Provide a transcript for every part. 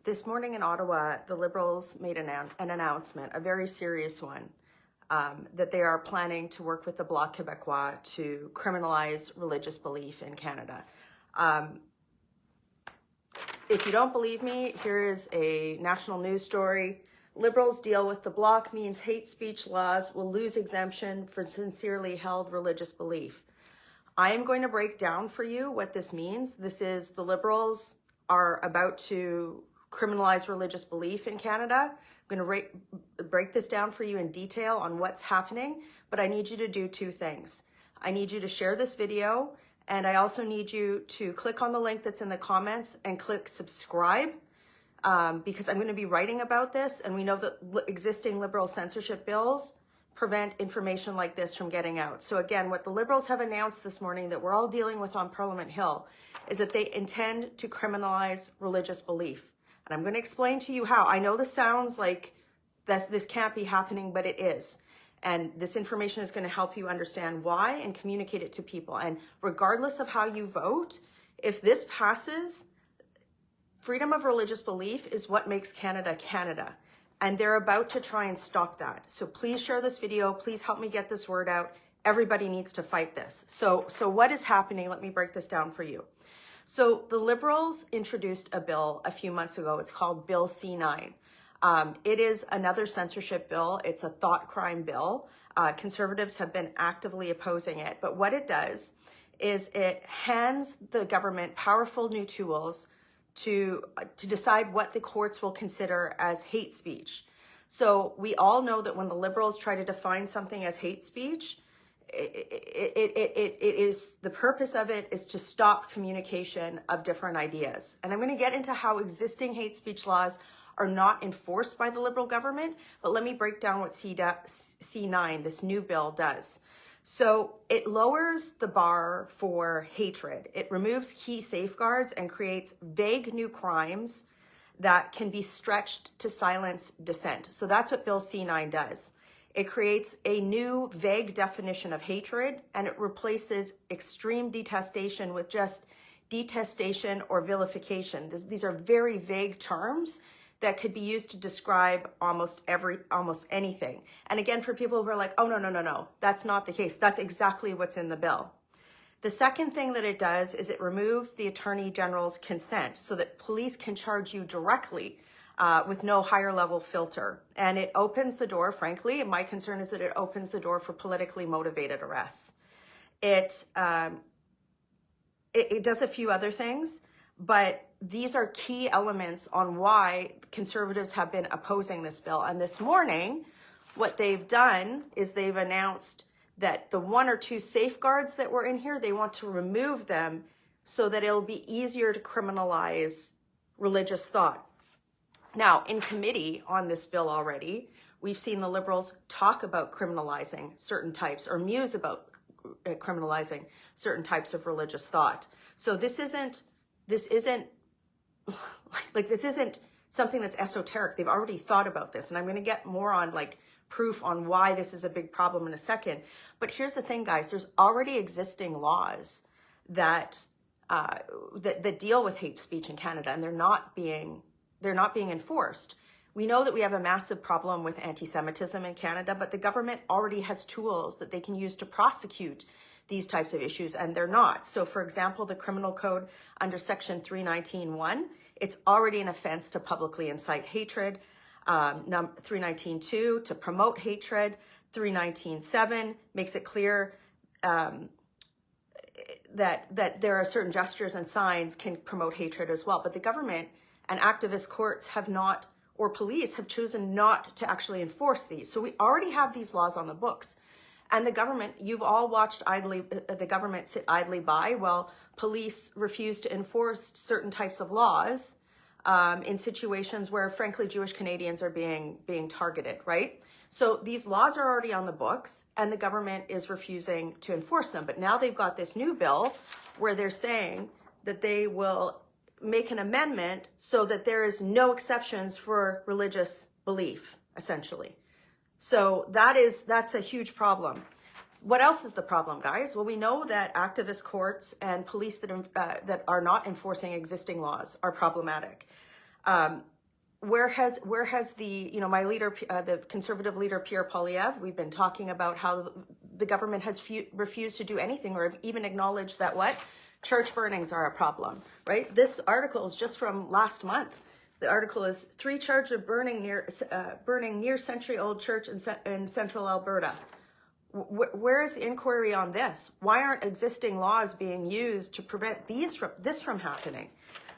This morning in Ottawa, the Liberals made an announcement, a very serious one, that they are planning to work with the Bloc Québécois to criminalize religious belief in Canada. If you don't believe me, here is a national news story. Liberals deal with the Bloc means hate speech laws will lose exemption for sincerely held religious belief. I am going to break down for you what this means. This is the Liberals are about to criminalize religious belief in Canada. I'm going to break this down for you in detail on what's happening, but I need you to do two things. I need you to share this video, and I also need you to click on the link that's in the comments and click subscribe, because I'm going to be writing about this, and we know that existing Liberal censorship bills prevent information like this from getting out. So again, what the Liberals have announced this morning that we're all dealing with on Parliament Hill is that they intend to criminalize religious belief. And I'm going to explain to you how. I know this sounds like this can't be happening, but it is. And this information is going to help you understand why and communicate it to people. And regardless of how you vote, if this passes, freedom of religious belief is what makes Canada Canada. And they're about to try and stop that. So please share this video. Please help me get this word out. Everybody needs to fight this. So what is happening? Let me break this down for you. So the Liberals introduced a bill a few months ago. It's called Bill C-9. It is another censorship bill. It's a thought crime bill. Conservatives have been actively opposing it. But what it does is it hands the government powerful new tools to decide what the courts will consider as hate speech. So we all know that when the Liberals try to define something as hate speech, it is, the purpose of it is to stop communication of different ideas. And I'm going to get into how existing hate speech laws are not enforced by the Liberal government, but let me break down what C-9, this new bill, does. So it lowers the bar for hatred. It removes key safeguards and creates vague new crimes that can be stretched to silence dissent. So that's what Bill C-9 does. It creates a new vague definition of hatred, and it replaces extreme detestation with just detestation or vilification. These are very vague terms that could be used to describe almost anything. And again, for people who are like, oh, no, that's not the case. That's exactly what's in the bill. The second thing that it does is it removes the Attorney General's consent so that police can charge you directly with no higher level filter. And it opens the door, frankly, and my concern is that it opens the door for politically motivated arrests. It does a few other things, but these are key elements on why conservatives have been opposing this bill. And this morning, what they've done is they've announced that the one or two safeguards that were in here, they want to remove them so that it'll be easier to criminalize religious thought. Now, in committee on this bill already, we've seen the Liberals talk about criminalizing certain types or muse about criminalizing certain types of religious thought. So this isn't something that's esoteric. They've already thought about this, and I'm going to get more on proof on why this is a big problem in a second. But here's the thing, guys, there's already existing laws that deal with hate speech in Canada, and they're not being enforced. We know that we have a massive problem with anti-Semitism in Canada, but the government already has tools that they can use to prosecute these types of issues, and they're not. So for example, the criminal code under section 319(1), it's already an offense to publicly incite hatred. 319(2) to promote hatred. 319(7) makes it clear that there are certain gestures and signs can promote hatred as well. But the government and activist courts have not, or police have chosen not to actually enforce these. So we already have these laws on the books. And the government, you've all watched the government sit idly by while police refuse to enforce certain types of laws in situations where, frankly, Jewish Canadians are being targeted, right? So these laws are already on the books, and the government is refusing to enforce them. But now they've got this new bill where they're saying that they will make an amendment so that there is no exceptions for religious belief, essentially. So that's a huge problem. What else is the problem, guys? Well, we know that activist courts and police that are not enforcing existing laws are problematic. where has the, my leader, the conservative leader, Pierre Poilievre, we've been talking about how the government has refused to do anything or even acknowledged that church burnings are a problem, right? This article is just from last month. The article is 3 charges of burning near century-old church in central Alberta. Where is the inquiry on this? Why aren't existing laws being used to prevent this from happening?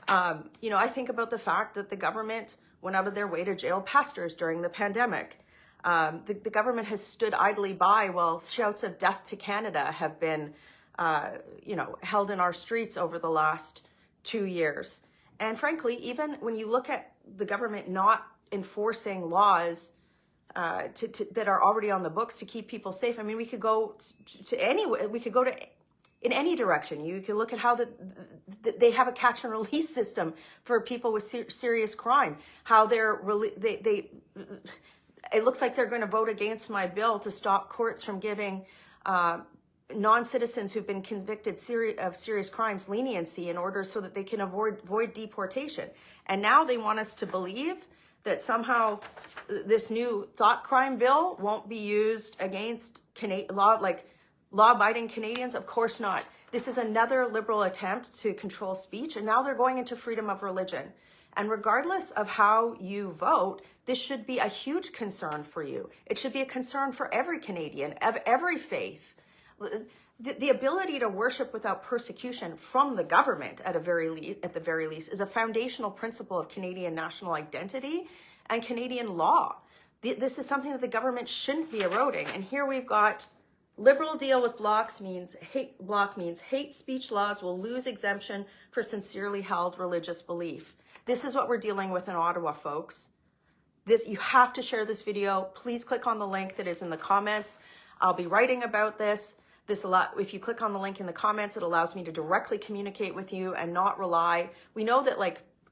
I think about the fact that the government went out of their way to jail pastors during the pandemic. The government has stood idly by while shouts of death to Canada have been, held in our streets over the last 2 years. And frankly, even when you look at the government not enforcing laws that are already on the books to keep people safe, I mean, we could go in any direction. You can look at how they have a catch and release system for people with serious crime. How it looks like they're going to vote against my bill to stop courts from giving non-citizens who've been convicted of serious crimes leniency in order so that they can avoid deportation. And now they want us to believe that somehow this new thought crime bill won't be used against law-abiding Canadians. Of course not. This is another Liberal attempt to control speech, and now they're going into freedom of religion. And regardless of how you vote, this should be a huge concern for you. It should be a concern for every Canadian, of every faith. The ability to worship without persecution from the government, at the very least, is a foundational principle of Canadian national identity and Canadian law. This is something that the government shouldn't be eroding. And here we've got Liberal deal with block means hate speech laws will lose exemption for sincerely held religious belief. This is what we're dealing with in Ottawa, folks. You have to share this video. Please click on the link that is in the comments. I'll be writing about this. If you click on the link in the comments, it allows me to directly communicate with you and not rely. We know that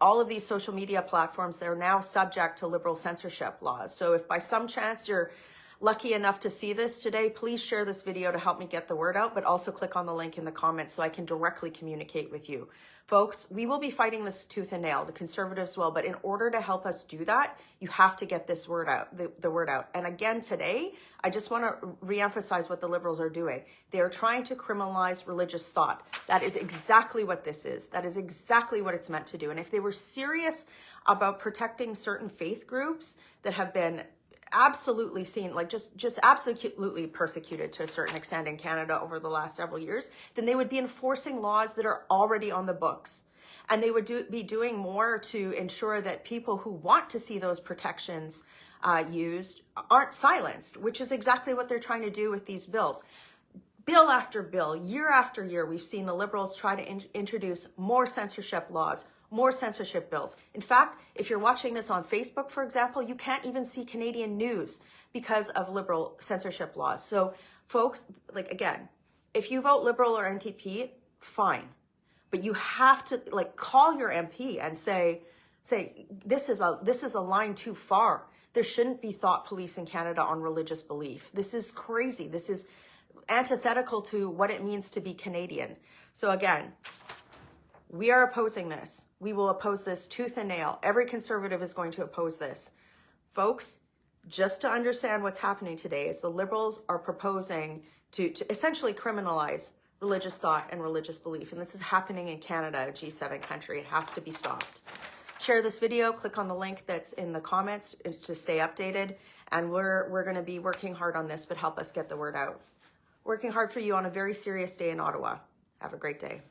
all of these social media platforms, they're now subject to Liberal censorship laws. So if by some chance you're lucky enough to see this today, please share this video to help me get the word out, but also click on the link in the comments so I can directly communicate with you. Folks, we will be fighting this tooth and nail, the Conservatives will, but in order to help us do that, you have to get this word out, the word out. And again, today, I just want to reemphasize what the Liberals are doing. They are trying to criminalize religious thought. That is exactly what this is. That is exactly what it's meant to do. And if they were serious about protecting certain faith groups that have been absolutely seen, just absolutely persecuted to a certain extent in Canada over the last several years, then they would be enforcing laws that are already on the books. And they would be doing more to ensure that people who want to see those protections used aren't silenced, which is exactly what they're trying to do with these bills. Bill after bill, year after year, we've seen the Liberals try to introduce more censorship laws, more censorship bills. In fact, if you're watching this on Facebook, for example, you can't even see Canadian news because of Liberal censorship laws. So folks, again, if you vote Liberal or NTP, fine. But you have to call your MP and say this is a line too far. There shouldn't be thought police in Canada on religious belief. This is crazy. This is antithetical to what it means to be Canadian. So again, we are opposing this. We will oppose this tooth and nail. Every Conservative is going to oppose this. Folks, just to understand what's happening today is the Liberals are proposing to essentially criminalize religious thought and religious belief. And this is happening in Canada, a G7 country. It has to be stopped. Share this video, click on the link that's in the comments to stay updated. And we're going to be working hard on this, but help us get the word out. Working hard for you on a very serious day in Ottawa. Have a great day.